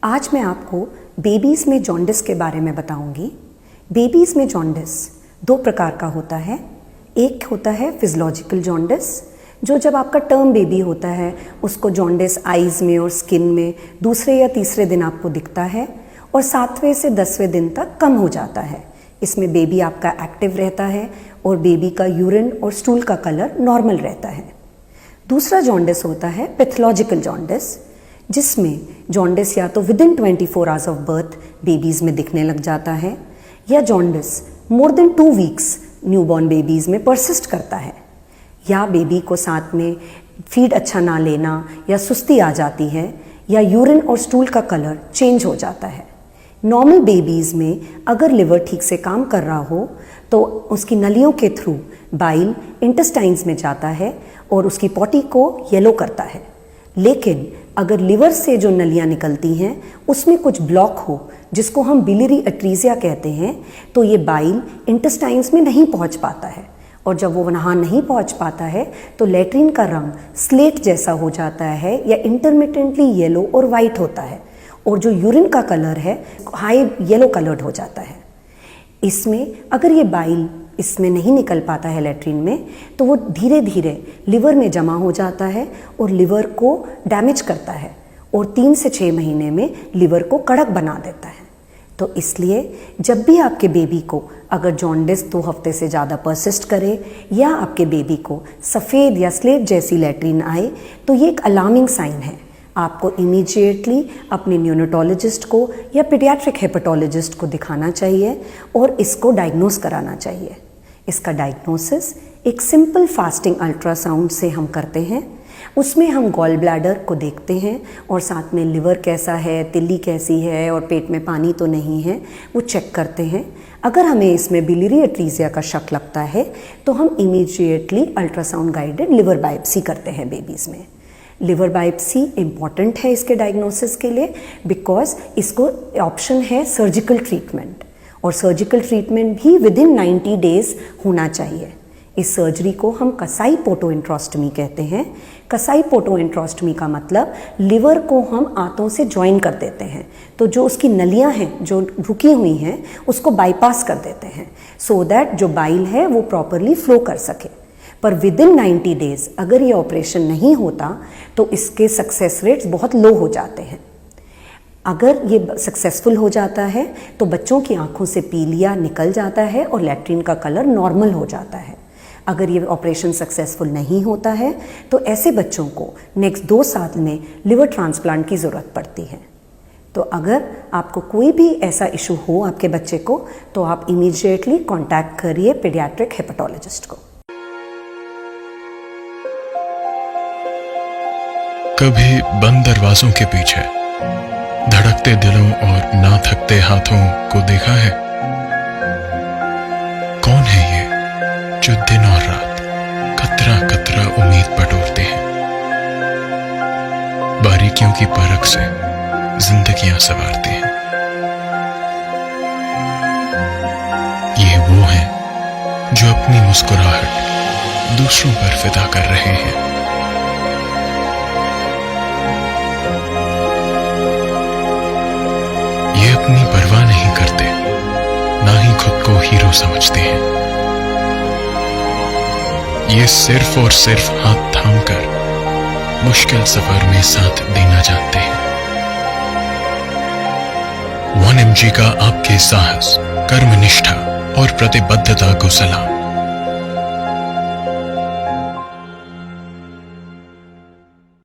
आज मैं आपको बेबीज़ में जॉन्डिस के बारे में बताऊंगी। बेबीज़ में जॉन्डिस दो प्रकार का होता है। एक होता है फिजियोलॉजिकल जॉन्डिस, जो जब आपका टर्म बेबी होता है उसको जॉन्डिस आइज़ में और स्किन में दूसरे या तीसरे दिन आपको दिखता है और 7वें से 10वें दिन तक कम हो जाता है। इसमें बेबी आपका एक्टिव रहता है और बेबी का यूरिन और स्टूल का कलर नॉर्मल रहता है। दूसरा जॉन्डिस होता है पैथोलॉजिकल जॉन्डिस, जिसमें जॉन्डिस या तो within 24 hours of birth babies में दिखने लग जाता है या jaundice more than 2 weeks newborn babies में परसिस्ट करता है, या बेबी को साथ में फीड अच्छा ना लेना या सुस्ती आ जाती है या यूरिन और स्टूल का कलर चेंज हो जाता है। नॉर्मल बेबीज़ में अगर लिवर ठीक से काम कर रहा हो तो उसकी नलियों के थ्रू बाइल इंटेस्टाइन्स में जाता है और उसकी पॉटी को येलो करता है। लेकिन अगर लिवर से जो नलियाँ निकलती हैं उसमें कुछ ब्लॉक हो, जिसको हम बिलियरी अट्रीजिया कहते हैं, तो ये बाइल इंटेस्टाइन्स में नहीं पहुंच पाता है और जब वो वहाँ नहीं पहुंच पाता है तो लैट्रिन का रंग स्लेट जैसा हो जाता है या इंटरमिटेंटली येलो और वाइट होता है और जो यूरिन का कलर है हाई येलो कलर्ड हो जाता है। इसमें अगर ये बाइल इसमें नहीं निकल पाता है लैट्रिन में, तो वो धीरे धीरे लिवर में जमा हो जाता है और लिवर को डैमेज करता है और 3 से 6 महीने में लिवर को कड़क बना देता है। तो इसलिए जब भी आपके बेबी को अगर जॉन्डिस 2 हफ्ते से ज़्यादा परसिस्ट करे या आपके बेबी को सफ़ेद या स्लेट जैसी लैट्रिन आए, तो ये एक अलार्मिंग साइन है। आपको इमीडिएटली अपने न्यूनेटोलॉजिस्ट को या पीडियाट्रिक हेपेटोलॉजिस्ट को दिखाना चाहिए और इसको डायग्नोस कराना चाहिए। इसका डायग्नोसिस एक सिंपल फास्टिंग अल्ट्रासाउंड से हम करते हैं। उसमें हम गॉल ब्लैडर को देखते हैं और साथ में लिवर कैसा है, तिल्ली कैसी है और पेट में पानी तो नहीं है, वो चेक करते हैं। अगर हमें इसमें बिलियरी अट्रीजिया का शक लगता है तो हम immediately ultrasound guided liver biopsy करते हैं बेबीज़ में। लिवर बायोप्सी इम्पॉर्टेंट है इसके डायग्नोसिस के लिए, बिकॉज इसको ऑप्शन है सर्जिकल ट्रीटमेंट और सर्जिकल ट्रीटमेंट भी विदिन 90 डेज होना चाहिए। इस सर्जरी को हम कसाई पोटोइंट्रोस्टमी कहते हैं। कसाई पोटोइंट्रोस्टमी का मतलब लिवर को हम आंतों से ज्वाइन कर देते हैं, तो जो उसकी नलियां हैं जो रुकी हुई हैं उसको बाईपास कर देते हैं सो दैट जो बाइल है वो प्रॉपरली फ्लो कर सके। पर विदिन 90 डेज अगर ये ऑपरेशन नहीं होता तो इसके सक्सेस रेट्स बहुत लो हो जाते हैं। अगर ये सक्सेसफुल हो जाता है तो बच्चों की आंखों से पीलिया निकल जाता है और लैट्रिन का कलर नॉर्मल हो जाता है। अगर ये ऑपरेशन सक्सेसफुल नहीं होता है तो ऐसे बच्चों को नेक्स्ट 2 साल में लिवर ट्रांसप्लांट की ज़रूरत पड़ती है। तो अगर आपको कोई भी ऐसा इशू हो आपके बच्चे को तो आप इमीडिएटली कॉन्टैक्ट करिए पीडियाट्रिक हेपेटोलॉजिस्ट को। कभी बंद दरवाजों के पीछे धड़कते दिलों और ना थकते हाथों को देखा है? कौन है ये जो दिन और रात कतरा कतरा उम्मीद बटोरते हैं, बारीकियों की परख से जिंदगियां संवारते हैं? ये वो हैं जो अपनी मुस्कुराहट दूसरों पर फिदा कर रहे हैं। ये अपनी परवाह नहीं करते, ना ही खुद को हीरो समझते हैं। ये सिर्फ और सिर्फ हाथ थामकर मुश्किल सफर में साथ देना जानते हैं। 1MG का आपके साहस, कर्मनिष्ठा और प्रतिबद्धता को सलाम।